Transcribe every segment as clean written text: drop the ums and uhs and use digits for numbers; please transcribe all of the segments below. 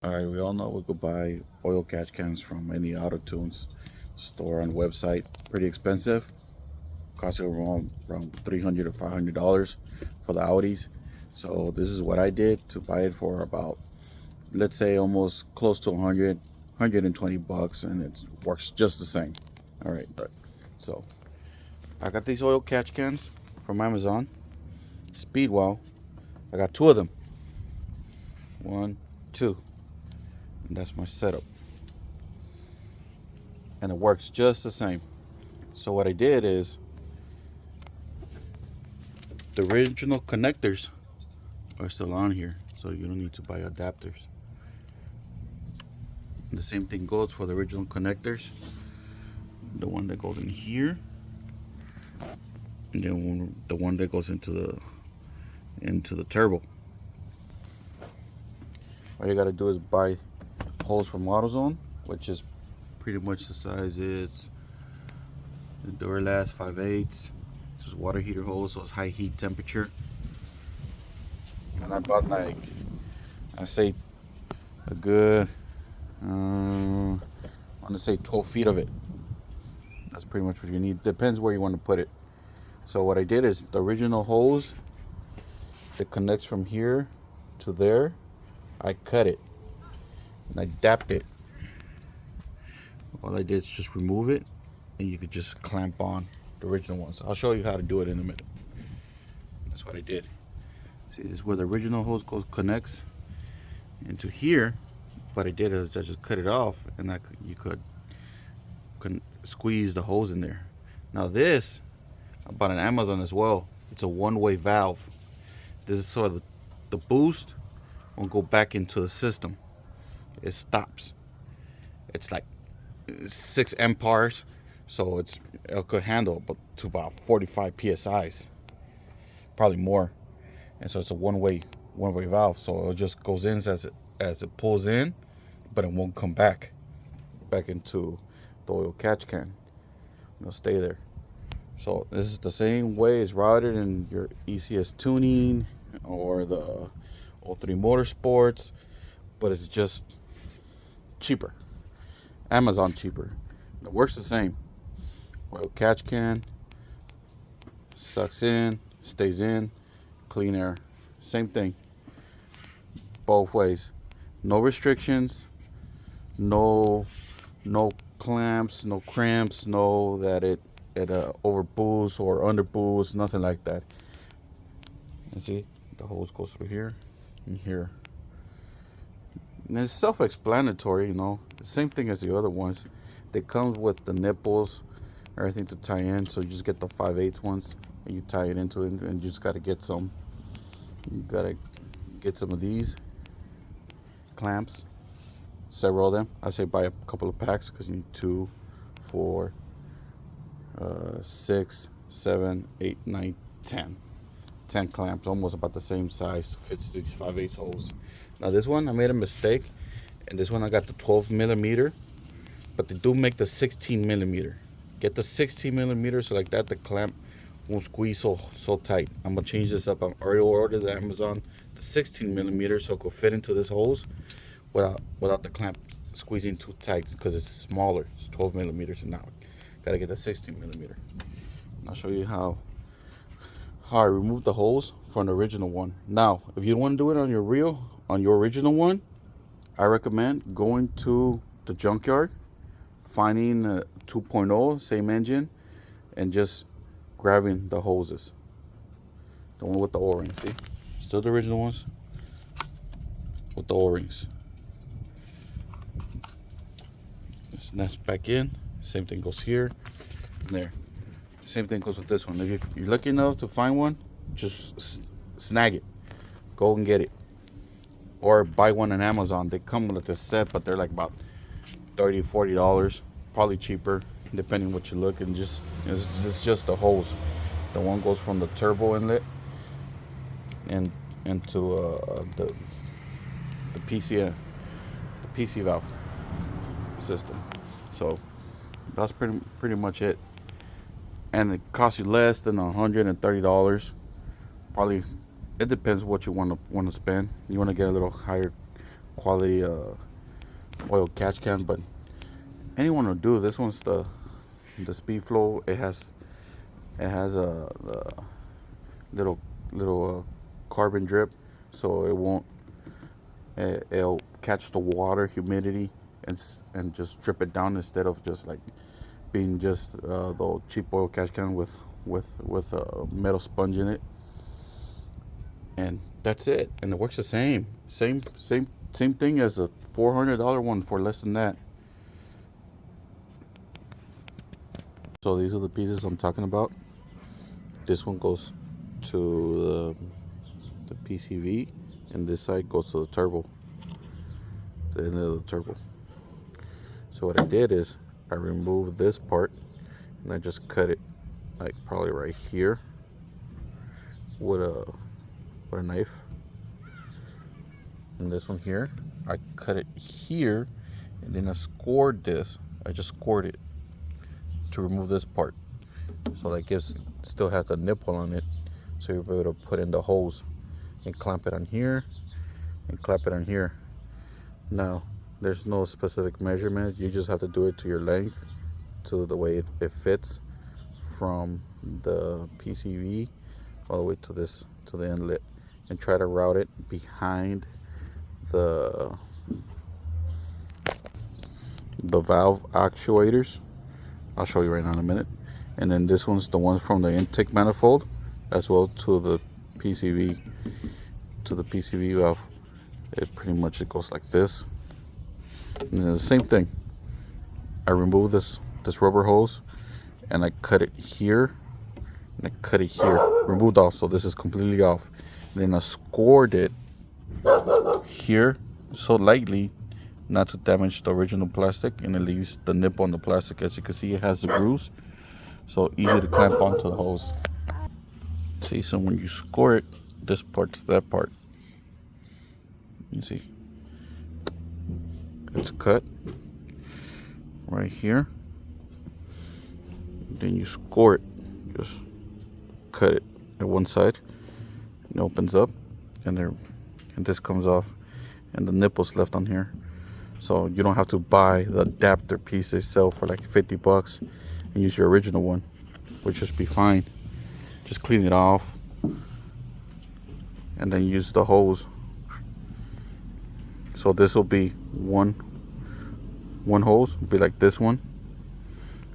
Alright, we all know we could buy oil catch cans from any auto tunes store on the website. Pretty expensive. Costs you around $300 to $500 for the Audis. So this is what I did to buy it for about, let's say, almost close to 120 bucks, and it works just the same. Alright, so I got these oil catch cans from Amazon. Speedwell. I got two of them. One, two. And that's my setup. And it works just the same. So what I did is the original connectors are still on here, so you don't need to buy adapters. And the same thing goes for the original connectors. The one that goes in here, and then the one that goes into the turbo. All you gotta do is buy hose from AutoZone, which is pretty much the size. It's the Duralast 5/8. It's water heater hose, so it's high heat temperature. And I bought, like, I say a good, I want to say 12 feet of it. That's pretty much what you need. Depends where you want to put it. So what I did is the original hose that connects from here to there, I cut it and I dapped it. All I did is just remove it, and you could just clamp on the original ones. I'll show you how to do it in a minute. That's what I did. See, this is where the original hose connects into here. What I did is I just cut it off, and you could squeeze the hose in there. Now this, I bought on Amazon as well. It's a one-way valve. This is so the boost won't go back into the system. It stops. It's like 6 amperes, so it could handle to about 45 psi's, probably more. And so it's a one-way valve, so it just goes in as it pulls in, but it won't come back into the oil catch can. It'll stay there. So this is the same way it's routed in your ECS tuning or the 03 Motorsports, but it's just cheaper. Amazon cheaper. It works the same. Oil catch can, sucks in, stays in, clean air. Same thing. Both ways. No restrictions, no clamps, no cramps, no that it over boosts or under boosts, nothing like that. And see, the hose goes through here and here. And it's self-explanatory, the same thing as the other ones. They come with the nipples, everything to tie in, so you just get the 5/8 ones and you tie it into it, and you just got to get some. You got to get some of these clamps, several of them. I say buy a couple of packs because you need 2, 4, 6, 7, 8, 9, 10 clamps, almost about the same size to fit these 5/8 holes. Now this one I made a mistake, and this one I got the 12 millimeter, but they do make the 16 millimeter. Get the 16 millimeter so like that the clamp won't squeeze so tight. I'm gonna change this up. I already ordered the Amazon the 16 millimeter so it could fit into this hose without the clamp squeezing too tight because it's smaller. It's 12 millimeters, and now gotta get the 16 millimeter. And I'll show you how I removed the hose from the original one. Now, if you want to do it on your original one, I recommend going to the junkyard, finding a 2.0, same engine, and just grabbing the hoses. The one with the O-rings, see? Still the original ones with the O-rings. Snaps back in. Same thing goes here and there. Same thing goes with this one. If you're lucky enough to find one, just snag it. Go and get it. Or buy one on Amazon. They come with a set, but they're like about $30, $40. Probably cheaper, depending what you look. And it's just the hose. The one goes from the turbo inlet and into the PC valve system. So that's pretty much it. And it costs you less than $130. Probably, it depends what you want to spend. You want to get a little higher quality oil catch can, but anyone will do. This one's the speed flow. It has a little carbon drip, so it won't. It'll catch the water, humidity, and just drip it down instead of just like being just the cheap oil catch can with a metal sponge in it, and that's it. And it works the same thing as a $400 one for less than that. So these are the pieces I'm talking about. This one goes to the PCV, and this side goes to the turbo, the end of the turbo. So what I did is I removed this part and I just cut it like probably right here with a knife. And this one here, I cut it here, and then I scored this. I just scored it to remove this part, so that still has the nipple on it, so you'll be able to put in the hose and clamp it on here and clamp it on here. Now there's no specific measurement, you just have to do it to your length, to the way it fits from the PCV all the way to the inlet, and try to route it behind the valve actuators. I'll show you right now in a minute. And then this one's the one from the intake manifold as well to the PCV valve. It pretty much goes like this. And then the same thing. I removed this rubber hose and I cut it here and I cut it here. Removed off, so this is completely off. And then I scored it here so lightly not to damage the original plastic, and it leaves the nipple on the plastic. As you can see, it has the grooves, so easy to clamp onto the hose. See, so when you score it, this part's that part. You see, it's cut right here. Then you score it, just cut it at one side, and it opens up, and this comes off, and the nipple's left on here. So you don't have to buy the adapter piece they sell for like $50 and use your original one, which just be fine. Just clean it off and then use the hose. So this will be one hose, will be like this one.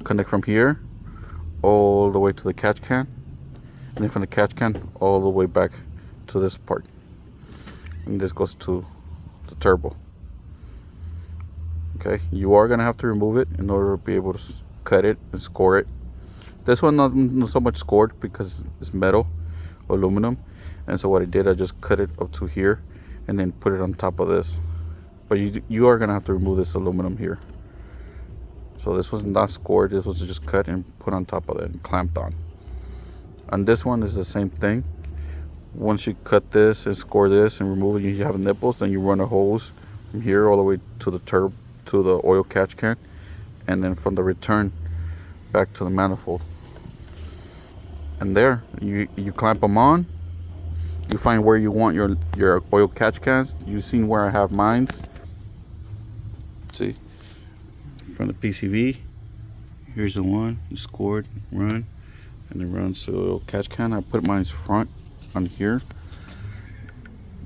Connect from here all the way to the catch can, and then from the catch can all the way back to this part. And this goes to the turbo. Okay, you are gonna have to remove it in order to be able to cut it and score it. This one not so much scored because it's metal, aluminum, and so what I did, I just cut it up to here and then put it on top of this. But you are gonna have to remove this aluminum here. So this was not scored, this was just cut and put on top of it and clamped on. And this one is the same thing. Once you cut this and score this and remove it, you have nipples, then you run a hose from here all the way to the to the oil catch can, and then from the return back to the manifold. And there you clamp them on. You find where you want your oil catch cans. You've seen where I have mines. See, from the PCV, here's the one you scored, run, and then runs to the oil catch can. I put mine's front on here,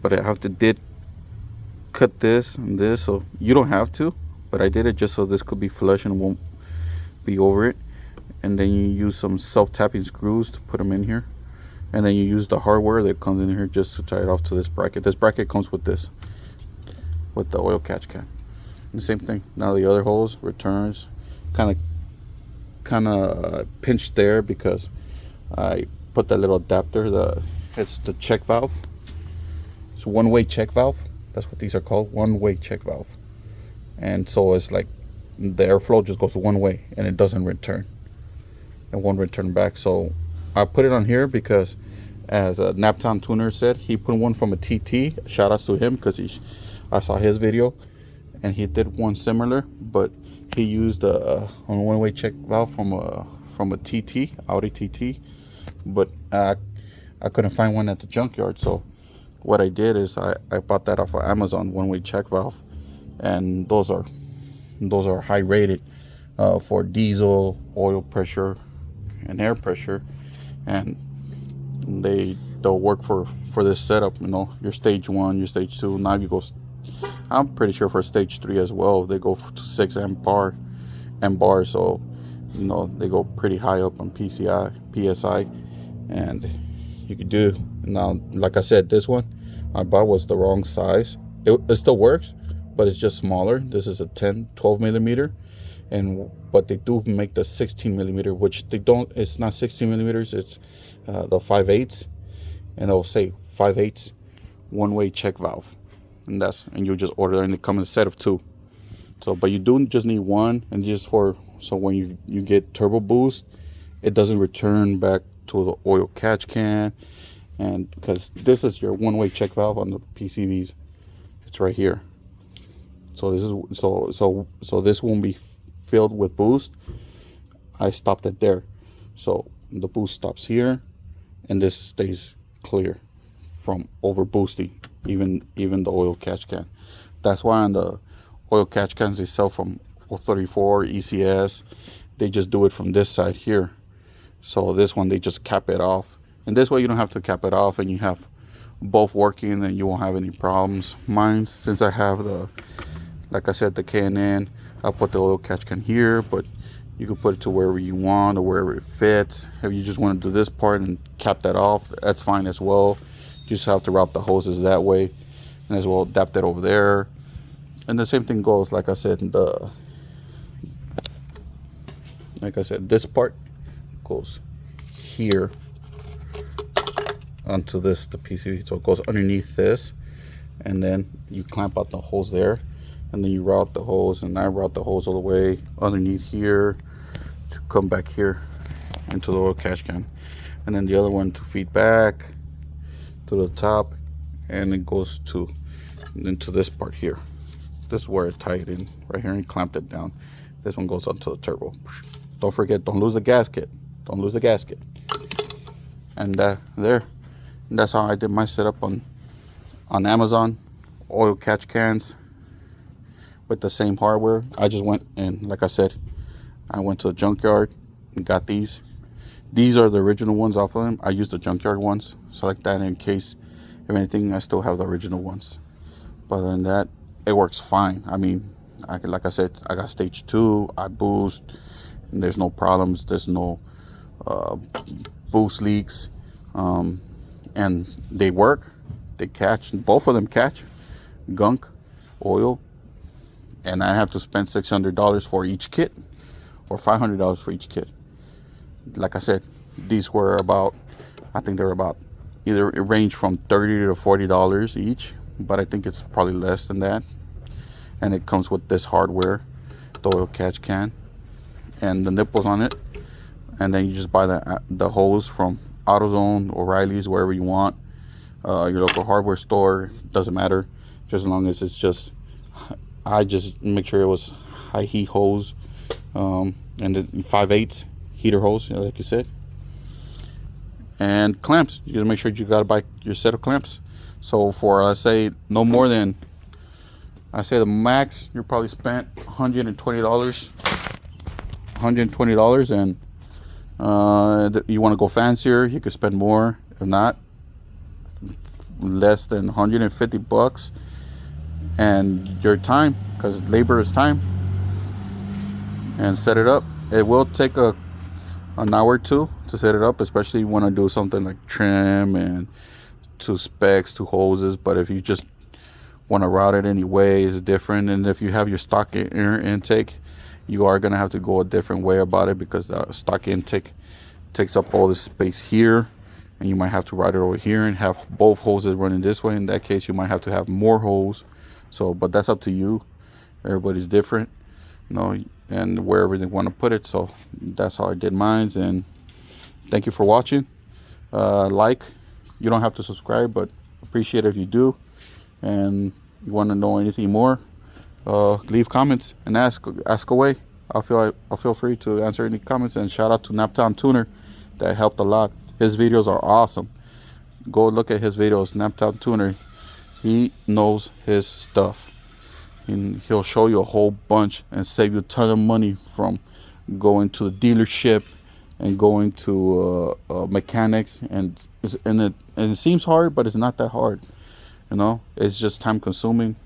but I did cut this and this, so you don't have to, but I did it just so this could be flush and won't be over it. And then you use some self-tapping screws to put them in here, and then you use the hardware that comes in here just to tie it off to this bracket. This bracket comes with this, with the oil catch can. And the same thing. Now the other hose returns, kind of pinched there because I put that little adapter. It's the check valve. It's a one-way check valve. That's what these are called, one-way check valve. And so it's like the airflow just goes one way and it doesn't return. It won't return back. So I put it on here because, as a Naptown tuner said, he put one from a TT. Shout outs to him because I saw his video and he did one similar, but he used a one-way check valve from a TT, Audi TT. But I couldn't find one at the junkyard, so what I did is I bought that off of Amazon, one-way check valve, and those are high rated for diesel, oil pressure, and air pressure, and they'll work for this setup. You know, your stage 1, your stage 2. Now you go, I'm pretty sure for stage 3 as well, they go to 6 amp bar, so you know they go pretty high up on PSI, and you could do. Now, like I said, this one I bought was the wrong size. It still works, but it's just smaller. This is a 12 millimeter, but they do make the 16 millimeter, which they don't. It's not 16 millimeters. It's the 5/8, and it'll say 5/8 one-way check valve, and you just order it, and it comes in a set of 2. So, but you do just need one, and just so when you get turbo boost, it doesn't return back to the oil catch can, and because this is your one-way check valve on the PCVs, it's right here. So this is so this won't be filled with boost. I stopped it there, so the boost stops here, and this stays clear from over boosting even the oil catch can. That's why on the oil catch cans they sell from 034 ECS, they just do it from this side here. So this one they just cap it off, and this way you don't have to cap it off, and you have both working, and you won't have any problems. Mine, since I have like I said, the K&N, I'll put the oil catch can here, but you can put it to wherever you want or wherever it fits. If you just want to do this part and cap that off, that's fine as well. You just have to route the hoses that way, and as well adapt it over there. And the same thing goes, like I said, this part goes here onto the PCB, so it goes underneath this, and then you clamp out the hose there, and then you route the hose, and I route the hose all the way underneath here to come back here into the oil catch can, and then the other one to feed back to the top, and it goes into this part here. This is where it tied in right here and clamped it down. This one goes onto the turbo. Don't forget, don't lose the gasket. Don't lose the gasket. And there. And that's how I did my setup on Amazon. Oil catch cans with the same hardware. I just went and, like I said, I went to a junkyard and got these. These are the original ones off of them. I used the junkyard ones, so like that, in case if anything, I still have the original ones. But other than that, it works fine. I mean, like I said, I got stage 2. I boost, and there's no problems. There's no boost leaks, and they work. They catch. Both of them catch gunk, oil, and I have to spend $600 for each kit, or $500 for each kit. Like I said, these were about, I think they're about, either it ranged from $30 to $40 each, but I think it's probably less than that. And it comes with this hardware, the oil catch can, and the nipples on it. And then you just buy the hose from AutoZone, O'Reilly's, wherever you want, your local hardware store. Doesn't matter, just as long as it's just. I just make sure it was high heat hose, and the 5/8 heater hose, like you said, and clamps. You gotta make sure you gotta buy your set of clamps. So for, let's say, no more than, I say the max, you're probably spent $120, and you want to go fancier, you could spend more. If not, less than $150, and your time, because labor is time, and set it up. It will take an hour or two to set it up, especially when I do something like trim and 2 specs, 2 hoses. But if you just want to route it anyway, it's different. And if you have your stock air intake, you are going to have to go a different way about it, because the stock intake takes up all this space here, and you might have to route it over here and have both hoses running this way. In that case, you might have to have more hose. So, but that's up to you. Everybody's different, you know, and wherever they want to put it. So that's how I did mine. And thank you for watching. You don't have to subscribe, but appreciate it if you do. And you want to know anything more, leave comments and ask away. I'll feel free to answer any comments. And shout out to Naptown Tuner, that helped a lot. His videos are awesome. Go look at his videos, Snaptown Tuner. He knows his stuff. And he'll show you a whole bunch and save you a ton of money from going to the dealership and going to mechanics. And it seems hard, but it's not that hard. You know, it's just time consuming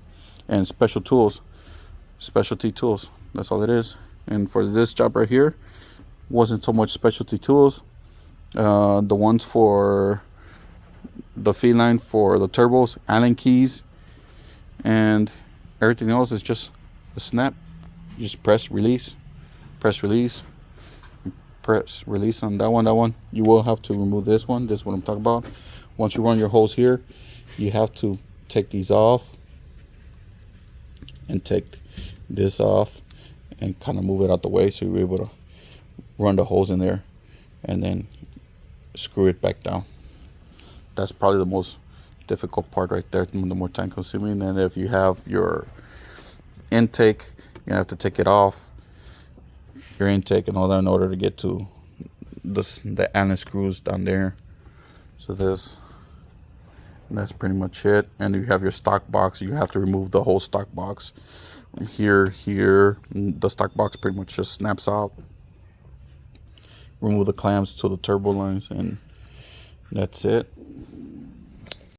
and special tools, specialty tools. That's all it is. And for this job right here, wasn't so much specialty tools. The ones for the feline, for the turbos, Allen keys, and everything else is just a snap. You just press release, press release, press release on that one. That one you will have to remove this one. This is what I'm talking about. Once you run your hose here, you have to take these off and take this off and kind of move it out the way so you're able to run the hose in there and then screw it back down. That's probably the most difficult part right there, the more time consuming. And if you have your intake, you have to take it off, your intake and all that, in order to get to the Allen screws down there. So that's pretty much it. And you have your stock box. You have to remove the whole stock box from here. The stock box pretty much just snaps out. Remove the clamps to the turbo lines, and that's it.